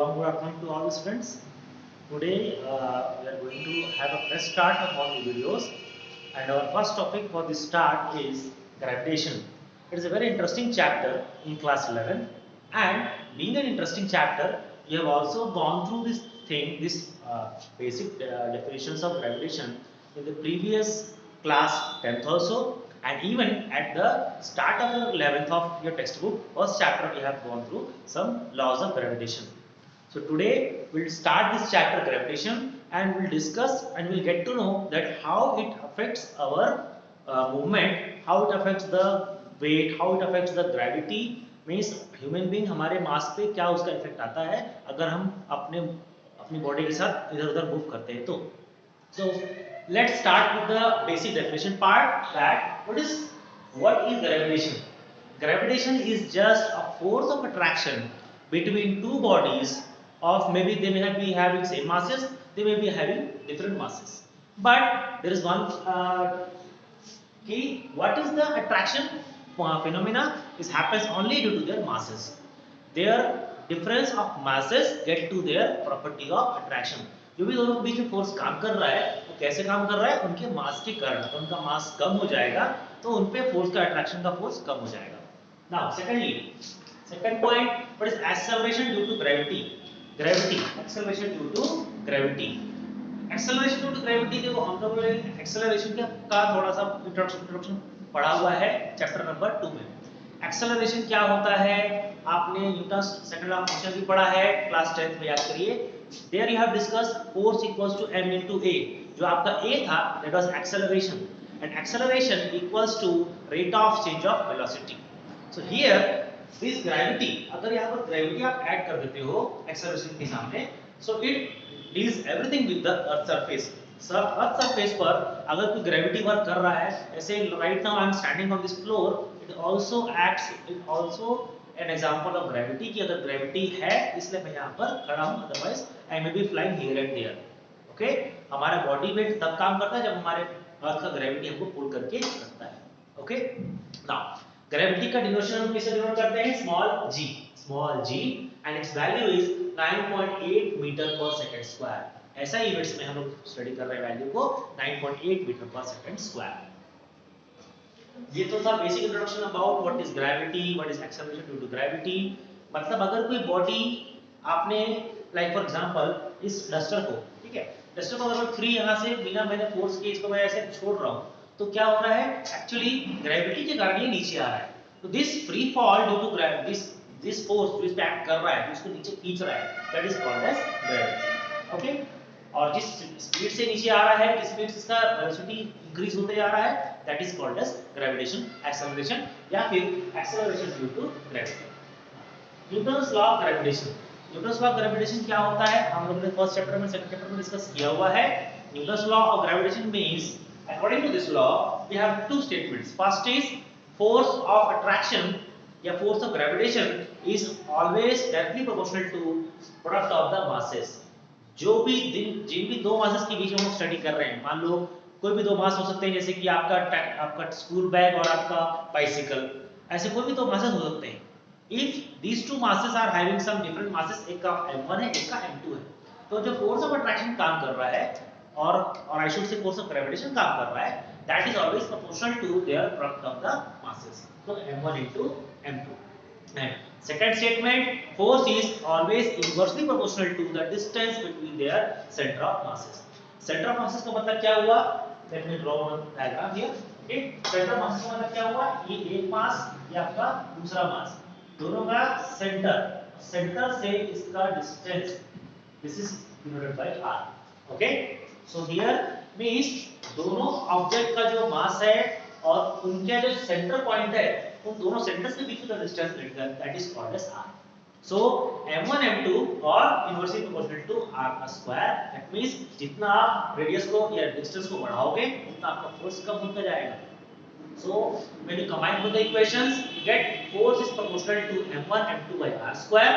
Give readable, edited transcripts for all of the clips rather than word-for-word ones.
Good afternoon to all the students. Today we are going to have a fresh start of all the videos, and our first topic for this start is gravitation. It is a very interesting chapter in class 11, and being an interesting chapter, we have also gone through this basic definitions of gravitation in the previous class 10th also, and even at the start of your 11th of your textbook, first chapter we have gone through some laws of gravitation. So today we'll start this chapter gravitation and we'll discuss and we'll get to know that how it affects our movement, how it affects the weight, how it affects the gravity, means human being हमारे मास पे क्या उसका effect आता है अगर हम अपने अपनी बॉडी के साथ इधर उधर मूव करते हैं तो. So let's start with the basic definition part, that what is gravitation? Gravitation is just a force of attraction between two bodies of, maybe they may not be having same masses, they may be having different masses. But there is one key. What is the attraction phenomena? This happens only due to their masses. Their difference of masses get to their property of attraction. जो भी दोनों के बीच में force काम कर रहा है वो कैसे काम कर रहा है, उनके मास के कारण. अगर उनका मास कम हो जाएगा तो उन पे फोर्स का अट्रैक्शन का फोर्स कम हो जाएगा. Now secondly, second point, what is acceleration due to gravity? Acceleration due to gravity. Acceleration due to gravity, देखो हम लोगों ने acceleration का थोड़ा सा इंट्रोडक्शन पढ़ा हुआ है चैप्टर नंबर 2 में. एक्सेलरेशन क्या होता है, आपने Newton second law of motion भी पढ़ा है क्लास 10th में, याद करिए. There you have discussed force equals to m into a. जो आपका a था that was acceleration, and acceleration equals to rate of change of velocity. So here this gravity, अगर यहाँ पर ग्रेविटी आप ऐड कर देते हो एक्सेलरेशन के सामने, so it deals everything with the earth surface. Earth surface पर अगर कोई ग्रेविटी वर्क कर रहा है, ऐसे right now I am standing on this floor, it also acts, it also an example of gravity कि अगर gravity है इसलिए मैं यहाँ पर खड़ा हूँ, otherwise I may be flying here and there. Okay? हमारा body weight तब काम करता है जब हमारे अर्थ का gravity हमको पुल करके रखता है. Okay? Now gravity का डिनोशन हम किससे डिनोट करते हैं, small g, and its value is 9.8 metre पर सेकंड स्क्वायर. ऐसा यूनिट्स में हम लोग स्टडी कर रहे हैं वैल्यू को, 9.8 मीटर पर सेकंड स्क्वायर. ये तो था basic introduction about what is gravity, what is acceleration due to gravity. मतलब अगर कोई बॉडी आपने, लाइक फॉर एग्जांपल इस डस्टर को, ठीक है, डस्टर को अगर फ्री यहाँ से बिना मैंने फोर्स के इसको मैं ऐसे छोड़ रहा हूँ तो क्या हो रहा है, एक्चुअली ग्रेविटी के कारण ये नीचे आ रहा है. तो this free fall due to gravity, this force जो इस पे एक्ट कर रहा है, जो इसको नीचे खींच रहा है, that is called as gravity. Okay? और जिस स्पीड से नीचे आ रहा है, जिस स्पीड से इसका वेलोसिटी इंक्रीज होते जा रहा है, that is called as gravitation, acceleration या फिर acceleration due to gravity. Newton's law of gravitation. Newton's law of gravitation क्या होता है, हम लोगों ने फर्स्ट चैप्टर में सेकंड चैप्टर में डिस्कस किया हुआ है. Newton's law of gravitation means, according to this law we have two statements. First is force of attraction या force of gravitation is always directly proportional to product of the masses. जो भी जिन भी दो masses के बीच में हम study कर रहे हैं, मान लो कोई भी दो मास हो सकते हैं, जैसे कि आपका स्कूल बैग और आपका बाइसिकल, ऐसे कोई भी दो मासेस हो सकते हैं. If these two masses are having some different masses, एक का m1 है, एक का m2 है, तो जो फोर्स ऑफ अट्रैक्शन काम कर रहा है और I should say force of gravitation काम कर रहा है, that is always proportional to their product of the masses. तो m1 into m2. And second statement, force is always inversely proportional to the distance between their center of masses. Center of masses का मतलब क्या हुआ, let me draw one diagram here. Okay, center of masses का मतलब क्या हुआ, ये एक मास, ये आपका दूसरा मास, दोनों का सेंटर से इसका distance, this is denoted by r. Okay, so here means दोनों ऑब्जेक्ट का जो मास है और उनका जो सेंटर पॉइंट है, उन दोनों सेंटर्स के बीच का डिस्टेंस लेकर, that is called as r. So m1 m2 और inversely proportional to r square. That means जितना आप रेडियस को या डिस्टेंस को बढ़ाओगे उतना आपका फोर्स कम होता जाएगा. So when you combine both the equations you get force is proportional to m1 m2 by r square.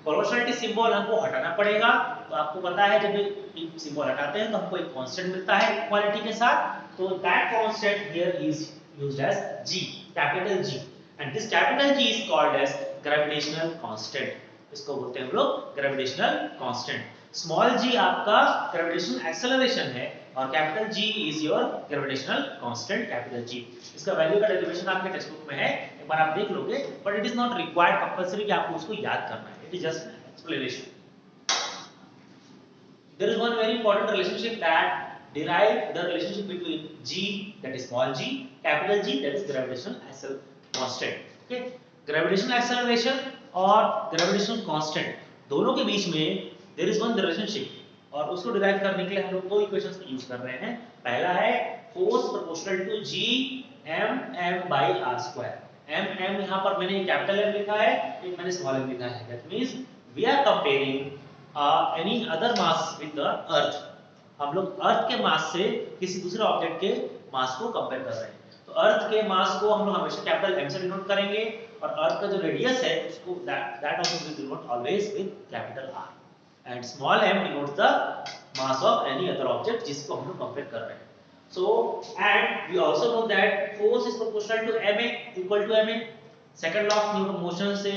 Proportionality symbol हमको हटाना पड़ेगा, तो आपको पता है जब सिंबल हटाते हैं तो हमको एक कांस्टेंट मिलता है इक्वालिटी के साथ, तो that constant here is used as g, capital G, and this capital G is called as gravitational constant. इसको बोलते हैं हम लोग ग्रेविटेशनल कांस्टेंट। स्मॉल g आपका ग्रेविटेशनल एक्सेलरेशन है और capital G is your gravitational constant capital G। इसका value का डेरिवेशन आपके टेक्स्ट बुक में है, एक बार आप देख लोगे, but it is not required compulsory कि आपको उसको याद करना है, it is just explanation. There is one very important relationship that derive the relationship between g, that is small g, capital G, that is gravitational constant. Okay, gravitational acceleration और gravitational constant दोनों के बीच में there is one relationship और उसको derive करने के लिए हम लोग दो equations यूज कर रहे हैं। पहला है force proportional to g m by r square। m यहाँ पर मैंने कैपिटल M लिखा है, एक मैंने स्मॉल m लिखा है। That means we are comparing any other mass with the earth। हम लोग अर्थ के मास से किसी दूसरे ऑब्जेक्ट के मास को कंपेयर कर रहे हैं। तो अर्थ के मास को हम लोग हमेशा कैपिटल M से डिनोट करेंगे और अर्थ का जो रेडियस है उसको that also will denote always with capital R, and small m denotes the mass of any other object जिसको हम लोग कंपेयर कर रहे हैं। So and we also know that force is proportional to ma equal to ma। Second law of Newton motion से,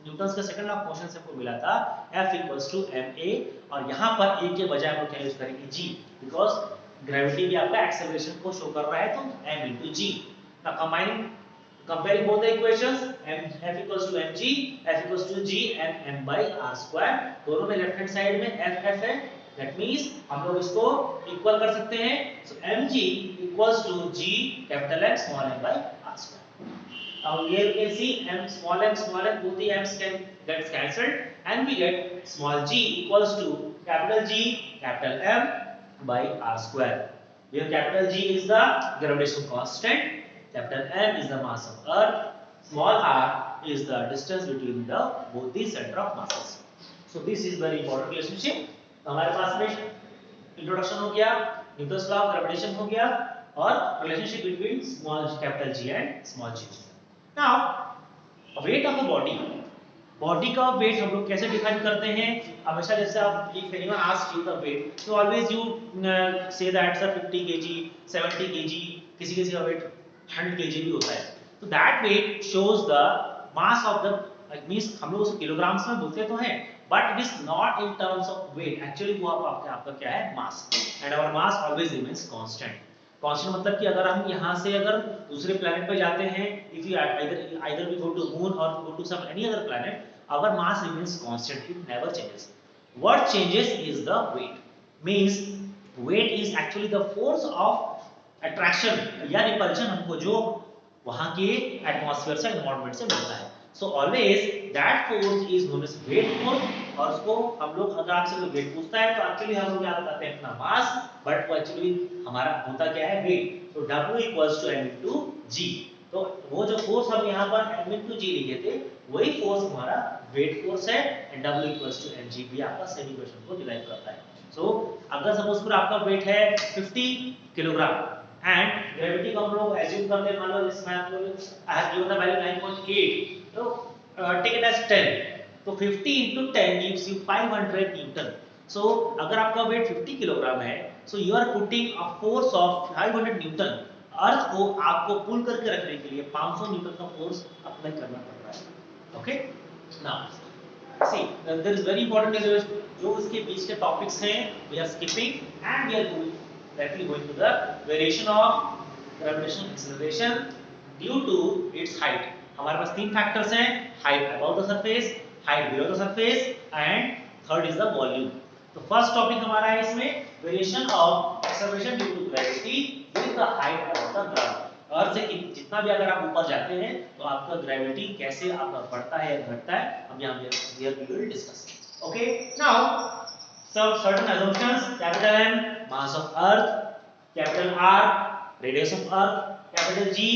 Newton का second law of motion से आपको मिला था F इक्वल्स टू ma, और यहाँ पर a के बजाय हम लोग क्या यूज करेंगे g, बिकॉज ग्रेविटी भी आपका एक्सेलरेशन को शो कर रहा है, तो m into g। Now combining comparing both the equations, F equals to mg, F equals to g and m by r square, दोनों में लेफ्ट हैंड साइड में F है, that means हम लोग इसको इक्वल कर सकते हैं। so mg equals to g capital M small m by r square। Now here you can see small m, both the m's can get cancelled and we get small g equals to capital G capital M by r square, where capital G is the gravitational constant, capital M is the mass of earth, small r is the distance between the both the center of masses। so this is very important relationship। हमारे पास में introduction हो गया, Newton's law of gravitation हो गया और relationship between small capital G and small g। Now weight of a body, body का weight हम लोग कैसे डिफाइन करते हैं? हमेशा जैसे आप if anyone ask you the weight, तो always you say that sir 50 kg 70 kg, किसी का वेट 100 kg भी होता है। तो that weight shows the mass of the, means हम लोग उसको किलोग्राम्स में बोलते तो हैं, but it is not in terms of weight, actually वो आपका क्या है, mass, and our mass always remains constant. Constant मतलब कि अगर हम यहाँ से अगर दूसरे प्लैनेट पे जाते हैं, if you either we go to moon or go to some any other planet, our mass remains constant, it never changes। what changes is the weight, means weight is actually the force of attraction या repulsion हमको जो वहाँ के atmosphere से, environment से मिलता है। so always that force is known as weight force, और उसको हम लोग, अगर आपसे कोई वेट पूछता है तो एक्चुअली हम लोग क्या बताते हैं, अपना मास, बट वो एक्चुअली हमारा होता क्या है, वेट। तो W equals to m into g, तो वो जो फोर्स हम यहाँ पर m into g लिखे थे वही फोर्स हमारा वेट फोर्स है, and W equals to mg भी आपका सेम इक्वेशन को डिराइव करता है। सो अगर सपोज फिर आपका वेट है 50 किलोग्राम एंड ग्रेविटी को हम लोग एज्यूम करते हैं, मान लो इसमें आप लोग I have given the value 9.8, तो टेक इट एज 10, तो 50 into 10 gives you 500 newton. So अगर आपका वेट 50 किलोग्राम है, so you are putting a force of 500 newton, earth को आपको पुल करके रखने के लिए 500 न्यूटन का फोर्स अप्लाई करना पड़ रहा है। Okay, now see there is very important, जो इसके बीच के टॉपिक्स हैं we are skipping and we are directly going to the variation of gravitational acceleration due to its height. हमारे पास तीन फैक्टर्स हैं, height above the surface, height below the surface, and third is the volume. तो first topic हमारा है इसमें variation of acceleration due to gravity with the height above the ground. अर्थ से जितना भी अगर आप ऊपर जाते हैं तो आपका ग्रेविटी कैसे आपका बढ़ता है या घटता है, हम यहाँ here we will discuss. Okay, now some certain assumptions, capital M mass of earth, capital R radius of earth, capital G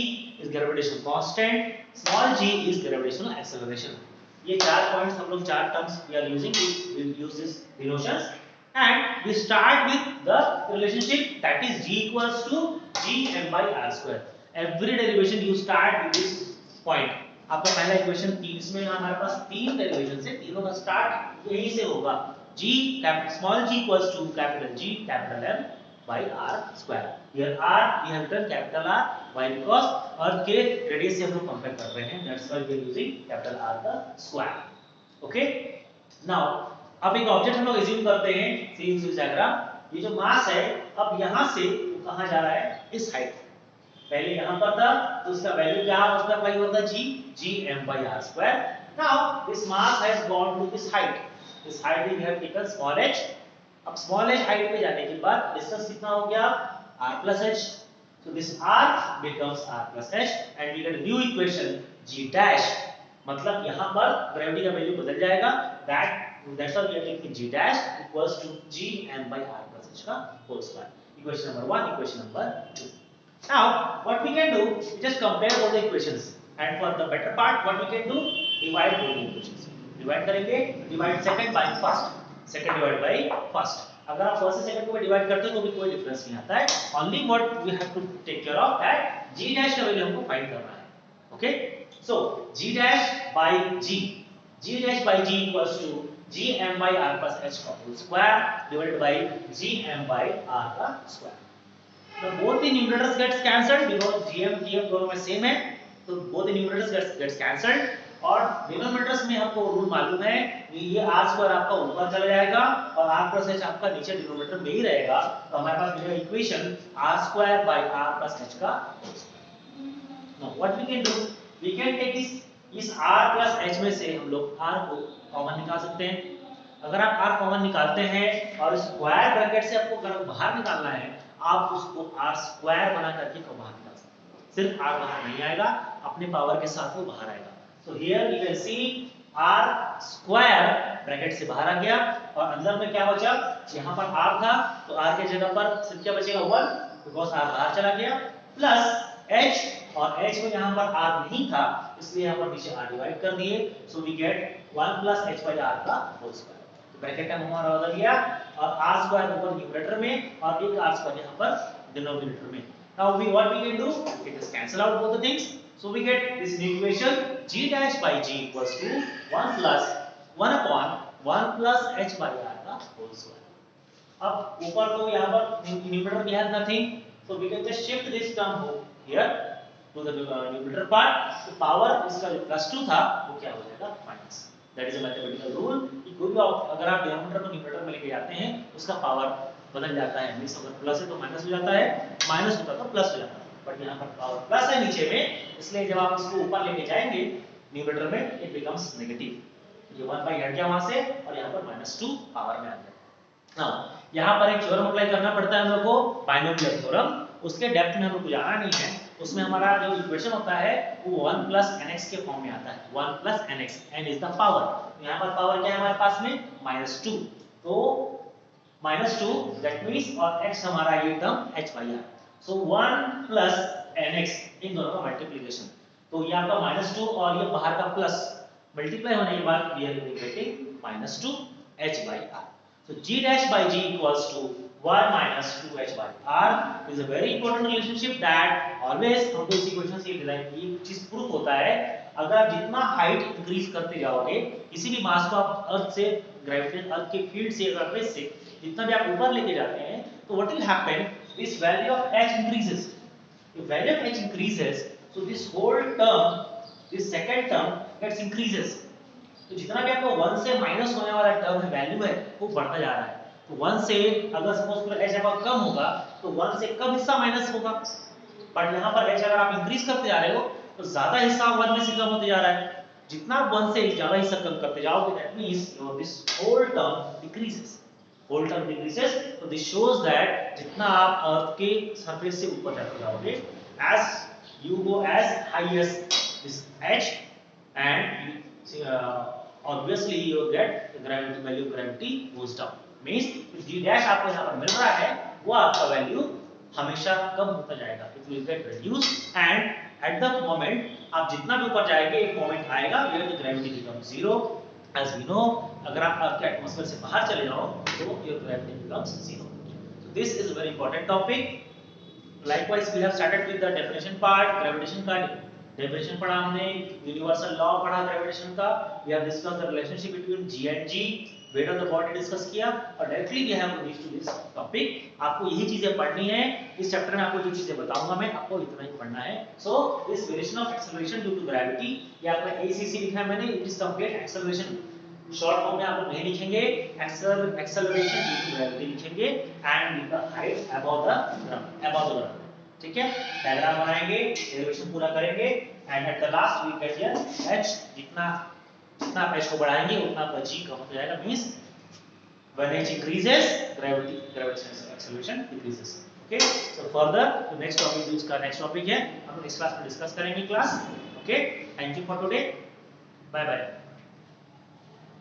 is gravitational constant, small g is gravitational acceleration। ये चार पॉइंट्स हम लोग, चार terms we are using, we will use this denotations and we start with the relationship that is g equals to gm by r square। Every derivation you start with this point. आपका पहला equation 3, इसमें हमारे पास तीन derivation है, तीनों का start यहीं से होगा, g small g equals to capital G capital M by r square। Here r we have written capital R, why, because अर्थ के रेडियस से हम लोग कंपेयर कर रहे हैं, that's why we are using capital R the square। Okay, now अब एक object हम लोग एज्यूम करते हैं, सी दिस डायग्राम, ये जो मास है अब यहां से वो कहां जा रहा है, इस हाइट, पहले यहां पर था तो उसका वैल्यू क्या उसका वैल्यू होता g gm/r²। Now this mass has gone to this height, this height we have taken small h। अब स्मॉल h हाइट पे जाने के बाद डिस्टेंस कितना हो गया r+h, so this r becomes r+h and we get a new equation g dash, मतलब यहां पर ग्रेविटी का वैल्यू बदल जाएगा, that's why we are taking g dash equals to gm/r+h का whole square. Equation number 1, equation number 2। Now what we can do, we just compare both the equations and for the better part what we can do, divide both the equations। Divide करेंगे, divide second by first, second divide by first। अगर आप first से second को divide करते हो तो भी कोई डिफरेंस नहीं आता है, only what we have to take care of that g dash का वैल्यू हमको फाइंड करना है। Okay, so g dash by g equals to gm/r+h का whole square divided by gm/r का square. Now both the numerators gets cancelled because gm दोनों में same है, तो both the numerators gets cancelled, और डिनोमिनेटर्स में हमको रूल मालूम है कि ये r² आपका ऊपर चला जाएगा और r+h आपका नीचे डिनोमिनेटर में ही रहेगा, तो हमारे पास मिलेगा इक्वेशन r²/r+h का। Now what we can do, we can take इस r+h में से हम लोग r को कॉमन निकाल सकते हैं। अगर आप r कॉमन निकालते हैं और स्क्वायर ब्रैकेट से आपको अगर बाहर निकालना है, आप उसको r² बना करके बाहर निकाल सकते हैं, सिर्फ r बाहर नहीं आएगा, अपने पावर के साथ वो बाहर आएगा। So here you can see r² bracket से बाहर आ गया और अंदर में क्या बचा, यहाँ पर r था तो r के जगह पर सिर्फ क्या बचेगा 1, बिकॉज़ r बाहर चला गया, प्लस h, और h में यहाँ पर r नहीं था इसलिए यहाँ पर नीचे r डिवाइड कर दिए, सो वी गेट 1 + h/r का होल स्क्वायर। तो ब्रैकेट का हमारा बदल गया और r² ऊपर न्यूमरेटर में और एक r² यहाँ पर डिनोमिनेटर में। Now what we can do, we can just cancel out both the things, so we get this new equation g dash by g equals to 1 + 1/1 + h/r का होल स्क्वायर। अब ऊपर तो यहाँ पर numerator we have nothing, so we can just shift this term here to the numerator part, तो power इसका जो +2 था वो क्या हो जाएगा minus. That is a mathematical rule कि कोई भी अगर आप डिनोमिनेटर को न्यूमरेटर में लेके जाते हैं उसका पावर बदल जाता है, मींस अगर प्लस है तो माइनस हो जाता है, माइनस होता तो प्लस हो जाता है, बट यहाँ पर पावर प्लस है नीचे में, इसलिए जब आप इसको ऊपर लेके जाएंगे न्यूमरेटर में इट बिकम्स नेगेटिव, ये 1 बाई हट गया वहां से और यहाँ पर -2 पावर में आ गया। नाउ यहाँ पर एक थ्योरम अप्लाई करना पड़ता है हम लोग को, बाइनोमियल थ्योरम, उसके डेप्थ में हम लोग को जाना नहीं है, उसमें हमारा जो इक्वेशन होता है वो 1 + nx के फॉर्म में आता है, 1 + nx, n is the power. यहाँ पर पावर क्या है हमारे पास में -2, तो -2 दैट मींस और x हमारा ये टर्म h/r, सो 1 + nx इन दोनों का मल्टीप्लिकेशन, तो ये आपका -2 और ये बाहर का प्लस मल्टीप्लाई होने के बाद we are getting -2 h/r। So g dash by g equals to 1 minus 2h by r is a very important relationship that always हमको इस इक्वेशन से डिराइव की चीज प्रूफ होता है। अगर आप जितना हाइट इंक्रीज करते जाओगे, किसी भी मास को आप अर्थ से ग्रेविटेशन अर्थ के फील्ड से सरफेस से जितना भी आप ऊपर लेके जाते हैं, तो what will happen, this value of h increases, if value of h increases, so this whole term, this second term gets increases, तो जितना भी आपको 1 से माइनस होने वाला टर्म है वैल्यू है वो बढ़ता जा रहा है, तो 1 से अगर सपोज करो h आपका कम होगा तो 1 से कम हिस्सा माइनस होगा, बट यहाँ पर h अगर आप इंक्रीज करते जा रहे हो तो ज्यादा हिस्सा 1 में से कम होते जा रहा है, जितना 1 से ज्यादा हिस्सा कम करते जाओगे that means your this whole term decreases, whole term decreases, तो दिस शोज दैट जितना आप अर्थ के सरफेस से ऊपर जाते जाओगे, as you go as high as this h and obviously you get the gravity value of gravity goes down, means g dash आपको यहाँ पर मिल रहा है वो आपका वैल्यू हमेशा कम होता जाएगा, it will get reduced and at the moment आप जितना भी ऊपर जाएंगे एक मोमेंट आएगा where the gravity becomes zero, as we know अगर आप अर्थ के एटमॉस्फेयर से बाहर चले जाओ तो your gravity becomes zero। So this is a very important topic। Likewise we have started with the definition part, gravitation का डेफिनेशन पढ़ा हमने, यूनिवर्सल लॉ पढ़ा ग्रेविटेशन का, we have discussed the relationship between g and g, weight of the body discuss किया और directly we have reached to this topic. आपको यही चीजें पढ़नी है, इस चैप्टर में आपको जो चीजें बताऊंगा मैं आपको इतना ही पढ़ना है। So this variation of acceleration due to gravity, ये आपका एसीसी लिखा है मैंने, it is complete acceleration short form में आप लोग नहीं लिखेंगे, एक्सेलरेशन ड्यू टू ग्रेविटी लिखेंगे and with the height above the ground. ठीक है, डायग्राम बनाएंगे, डेरिवेशन पूरा करेंगे and at the last we get here h, जितना h को बढ़ाएंगे उतना g कम हो जाएगा, means when h increases gravitational acceleration decreases। Okay, so further तो नेक्स्ट टॉपिक जो इसका नेक्स्ट टॉपिक है हम लोग नेक्स्ट क्लास में डिस्कस करेंगे class. Okay, thank you for today, bye bye.